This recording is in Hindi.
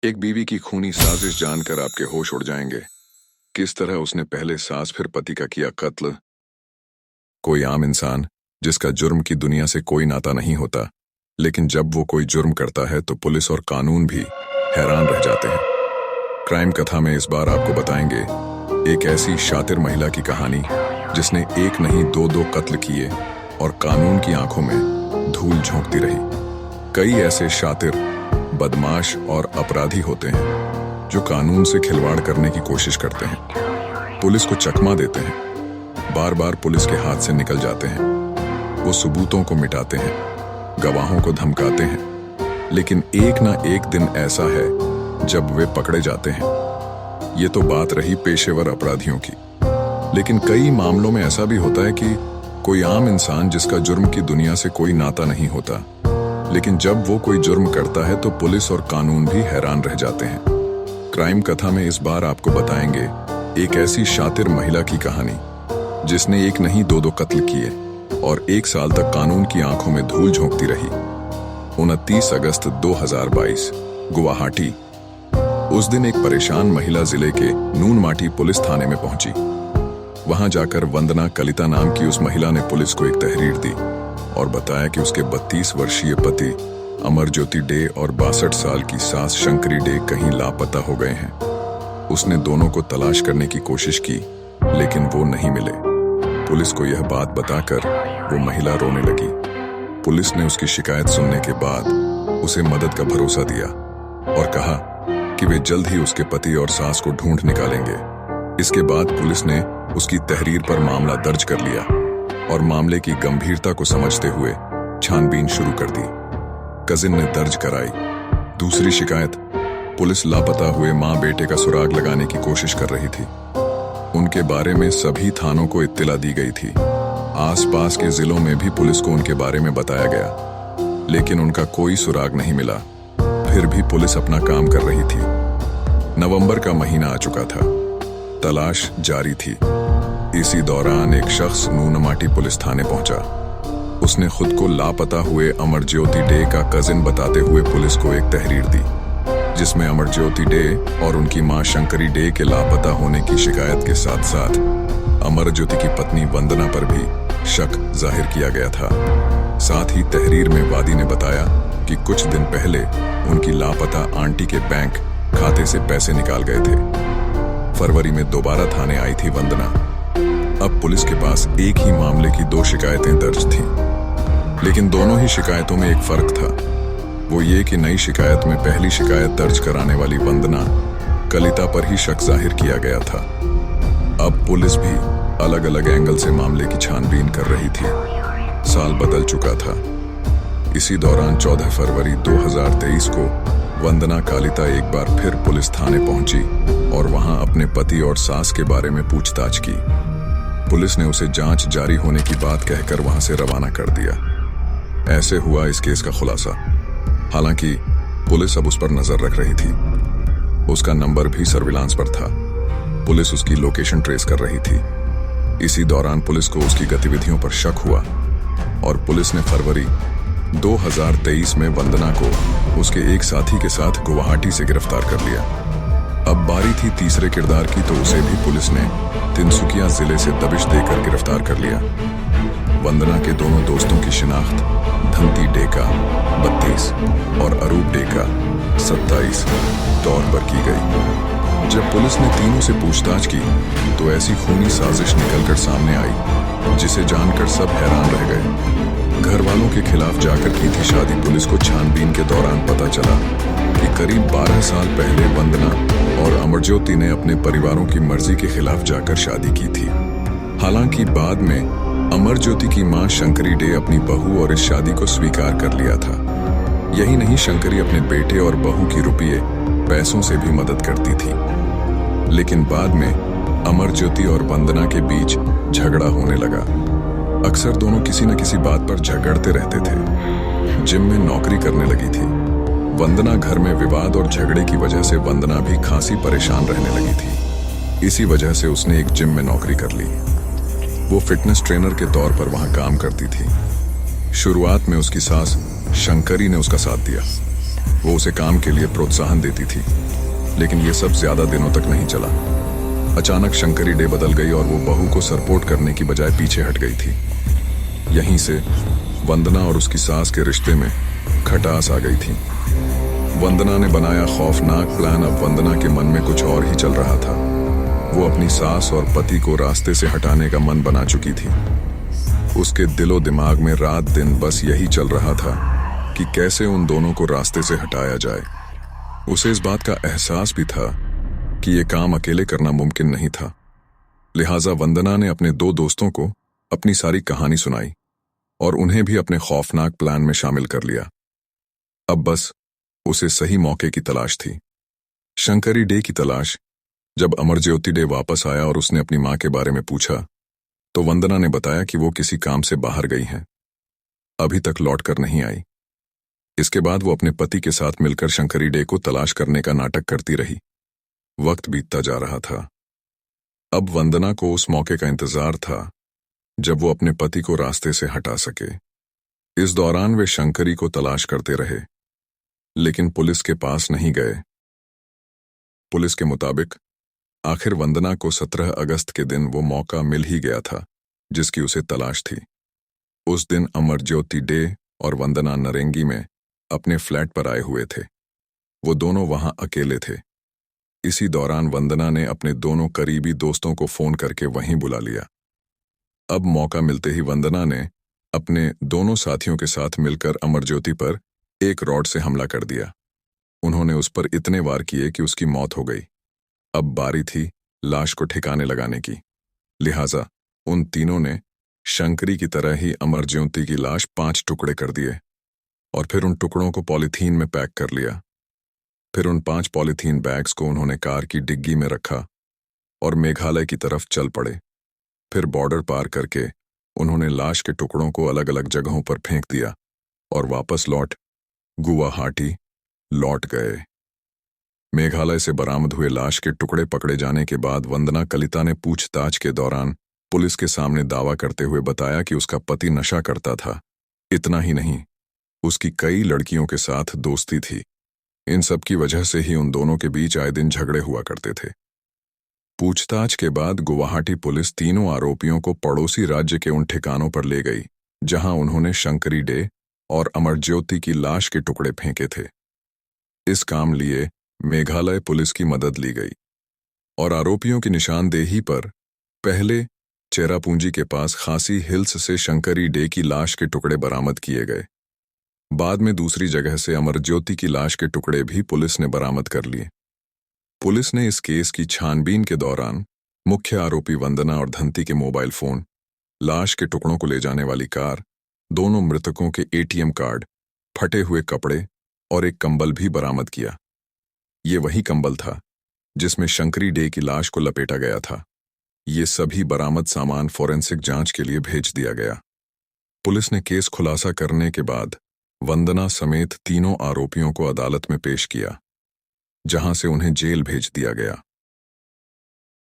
एक बीवी की खूनी साजिश जानकर आपके होश उड़ जाएंगे। किस तरह उसने पहले सास फिर पति का किया कत्ल। कोई आम इंसान जिसका जुर्म की दुनिया से कोई नाता नहीं होता, लेकिन जब वो कोई जुर्म करता है तो पुलिस और कानून भी हैरान रह जाते हैं। क्राइम कथा में इस बार आपको बताएंगे एक ऐसी शातिर महिला की कहानी जिसने एक नहीं दो दो कत्ल किए और कानून की आंखों में धूल झोंकती रही। कई ऐसे शातिर, बदमाश और अपराधी होते हैं जो कानून से खिलवाड़ करने की कोशिश करते हैं, पुलिस को चकमा देते हैं, बार बार पुलिस के हाथ से निकल जाते हैं। वो सबूतों को मिटाते हैं, गवाहों को धमकाते हैं, लेकिन एक ना एक दिन ऐसा है जब वे पकड़े जाते हैं। ये तो बात रही पेशेवर अपराधियों की, लेकिन कई मामलों में ऐसा भी होता है कि कोई आम इंसान जिसका जुर्म की दुनिया से कोई नाता नहीं होता, लेकिन जब वो कोई जुर्म करता है तो पुलिस और कानून भी हैरान रह जाते हैं। क्राइम कथा में इस बार आपको बताएंगे एक ऐसी शातिर महिला की कहानी जिसने एक नहीं दो दो कत्ल किए और 1 साल तक कानून की आंखों में धूल झोंकती रही। 29 अगस्त 2022, गुवाहाटी। उस दिन एक परेशान महिला जिले के नूनमाटी पुलिस थाने में पहुंची। वहां जाकर वंदना कलिता नाम की उस महिला ने पुलिस को एक तहरीर दी और बताया कि उसके 32 वर्षीय पति अमरज्योति डे और 62 साल की सास शंकरी डे कहीं लापता हो गए हैं। उसने दोनों को तलाश करने की कोशिश की, लेकिन वो नहीं मिले। पुलिस को यह बात बताकर वो महिला रोने लगी। पुलिस ने उसकी शिकायत सुनने के बाद उसे मदद का भरोसा दिया और कहा कि वे जल्द ही उसके पति और सास को ढूंढ निकालेंगे। इसके बाद पुलिस ने उसकी तहरीर पर मामला दर्ज कर लिया और मामले की गंभीरता को समझते हुए छानबीन शुरू कर दी। कजिन ने दर्ज कराई दूसरी शिकायत। पुलिस लापता हुए मां बेटे का सुराग लगाने की कोशिश कर रही थी। उनके बारे में सभी थानों को इत्तिला दी गई थी। आसपास के जिलों में भी पुलिस को उनके बारे में बताया गया, लेकिन उनका कोई सुराग नहीं मिला। फिर भी पुलिस अपना काम कर रही थी। नवंबर का महीना आ चुका था, तलाश जारी थी। इसी दौरान एक शख्स नूनमाटी पुलिस थाने पहुंचा। उसने खुद को लापता हुए अमरज्योति डे का कजिन बताते हुए पुलिस को एक तहरीर दी, जिसमें अमरज्योति डे और उनकी मां शंकरी डे के लापता होने की शिकायत के साथ साथ अमरज्योति की पत्नी वंदना पर भी शक जाहिर किया गया था। साथ ही तहरीर में वादी ने बताया कि कुछ दिन पहले उनकी लापता आंटी के बैंक खाते से पैसे निकाल गए थे। फरवरी में दोबारा थाने आई थी वंदना। अब पुलिस के पास एक ही मामले की 2 शिकायतें दर्ज थीं, लेकिन दोनों ही शिकायतों में एक फर्क था। वो ये कि नई शिकायत में पहली शिकायत दर्ज कराने वाली वंदना कलिता पर ही शक जाहिर किया गया था। अब पुलिस भी अलग अलग एंगल से मामले की छानबीन कर रही थी। साल बदल चुका था। इसी दौरान 14 फरवरी 2023 को वंदना कालिता एक बार फिर पुलिस थाने पहुंची और वहां अपने पति और सास के बारे में पूछताछ की। पुलिस ने उसे जांच जारी होने की बात कहकर वहां से रवाना कर दिया। ऐसे हुआ इस केस का खुलासा। हालांकि पुलिस अब उस पर नजर रख रही थी। उसका नंबर भी सर्विलांस पर था। पुलिस उसकी लोकेशन ट्रेस कर रही थी। इसी दौरान पुलिस को उसकी गतिविधियों पर शक हुआ और पुलिस ने फरवरी 2023 में वंदना को उसके एक साथी के साथ गुवाहाटी से गिरफ्तार कर लिया। अब बारी थी तीसरे किरदार की, तो उसे भी पुलिस ने तिनसुकिया जिले से दबिश देकर गिरफ्तार कर लिया। वंदना के दोनों दोस्तों की शिनाख्त धंती डे का 32 और अरूप डे का 27 तौर पर की गई। जब पुलिस ने तीनों से पूछताछ की तो ऐसी खूनी साजिश निकलकर सामने आई जिसे जानकर सब हैरान रह गए। घर वालों के खिलाफ जाकर की थी शादी। पुलिस को छानबीन के दौरान पता चला कि करीब 12 साल पहले वंदना और अमरज्योति ने अपने परिवारों की मर्जी के खिलाफ जाकर शादी की थी। हालांकि बाद में अमरज्योति की मां शंकरी डे अपनी बहू और इस शादी को स्वीकार कर लिया था। यही नहीं, शंकरी अपने बेटे और बहू की रुपये पैसों से भी मदद करती थी। लेकिन बाद में अमरज्योति और वंदना के बीच झगड़ा होने लगा। अक्सर दोनों किसी न किसी बात पर झगड़ते रहते थे। जिम में नौकरी करने लगी थी वंदना। घर में विवाद और झगड़े की वजह से वंदना भी खासी परेशान रहने लगी थी। इसी वजह से उसने एक जिम में नौकरी कर ली। वो फिटनेस ट्रेनर के तौर पर वहां काम करती थी। शुरुआत में उसकी सास शंकरी ने उसका साथ दिया, वो उसे काम के लिए प्रोत्साहन देती थी। लेकिन ये सब ज्यादा दिनों तक नहीं चला। अचानक शंकरी डे बदल गई और वो बहू को सपोर्ट करने की बजाय पीछे हट गई थी। यहीं से वंदना और उसकी सास के रिश्ते में खटास आ गई थी। वंदना ने बनाया खौफनाक प्लान। अब वंदना के मन में कुछ और ही चल रहा था। वो अपनी सास और पति को रास्ते से हटाने का मन बना चुकी थी। उसके दिलो दिमाग में रात दिन बस यही चल रहा था कि कैसे उन दोनों को रास्ते से हटाया जाए। उसे इस बात का एहसास भी था कि ये काम अकेले करना मुमकिन नहीं था। लिहाजा वंदना ने अपने दो दोस्तों को अपनी सारी कहानी सुनाई और उन्हें भी अपने खौफनाक प्लान में शामिल कर लिया। अब बस उसे सही मौके की तलाश थी। शंकरी डे की तलाश। जब अमरज्योति डे वापस आया और उसने अपनी मां के बारे में पूछा तो वंदना ने बताया कि वो किसी काम से बाहर गई हैं, अभी तक लौट कर नहीं आई। इसके बाद वो अपने पति के साथ मिलकर शंकरी डे को तलाश करने का नाटक करती रही। वक्त बीतता जा रहा था। अब वंदना को उस मौके का इंतजार था जब वो अपने पति को रास्ते से हटा सके। इस दौरान वे शंकरी को तलाश करते रहे, लेकिन पुलिस के पास नहीं गए। पुलिस के मुताबिक आखिर वंदना को 17 अगस्त के दिन वो मौका मिल ही गया था जिसकी उसे तलाश थी। उस दिन अमरज्योति डे और वंदना नरेंगी में अपने फ्लैट पर आए हुए थे। वो दोनों वहां अकेले थे। इसी दौरान वंदना ने अपने दोनों करीबी दोस्तों को फोन करके वहीं बुला लिया। अब मौका मिलते ही वंदना ने अपने दोनों साथियों के साथ मिलकर अमरज्योति पर एक रॉड से हमला कर दिया। उन्होंने उस पर इतने वार किए कि उसकी मौत हो गई। अब बारी थी लाश को ठिकाने लगाने की। लिहाजा उन तीनों ने शंकरी की तरह ही अमरज्योति की लाश 5 टुकड़े कर दिए और फिर उन टुकड़ों को पॉलीथीन में पैक कर लिया। फिर उन 5 पॉलीथीन बैग्स को उन्होंने कार की डिग्गी में रखा और मेघालय की तरफ चल पड़े। फिर बॉर्डर पार करके उन्होंने लाश के टुकड़ों को अलग अलग जगहों पर फेंक दिया और वापस लौट गुवाहाटी लौट गए। मेघालय से बरामद हुए लाश के टुकड़े पकड़े जाने के बाद वंदना कलिता ने पूछताछ के दौरान पुलिस के सामने दावा करते हुए बताया कि उसका पति नशा करता था। इतना ही नहीं, उसकी कई लड़कियों के साथ दोस्ती थी। इन सब की वजह से ही उन दोनों के बीच आए दिन झगड़े हुआ करते थे। पूछताछ के बाद गुवाहाटी पुलिस तीनों आरोपियों को पड़ोसी राज्य के उन ठिकानों पर ले गई जहां उन्होंने शंकरी डे और अमरज्योति की लाश के टुकड़े फेंके थे। इस काम लिए मेघालय पुलिस की मदद ली गई और आरोपियों की निशानदेही पर पहले चेरापूंजी के पास खासी हिल्स से शंकरी डे की लाश के टुकड़े बरामद किए गए। बाद में दूसरी जगह से अमरज्योति की लाश के टुकड़े भी पुलिस ने बरामद कर लिए। पुलिस ने इस केस की छानबीन के दौरान मुख्य आरोपी वंदना और धंती के मोबाइल फोन, लाश के टुकड़ों को ले जाने वाली कार, दोनों मृतकों के एटीएम कार्ड, फटे हुए कपड़े और एक कंबल भी बरामद किया। ये वही कंबल था जिसमें शंकरी डे की लाश को लपेटा गया था। ये सभी बरामद सामान फोरेंसिक जांच के लिए भेज दिया गया। पुलिस ने केस खुलासा करने के बाद वंदना समेत तीनों आरोपियों को अदालत में पेश किया, जहां से उन्हें जेल भेज दिया गया।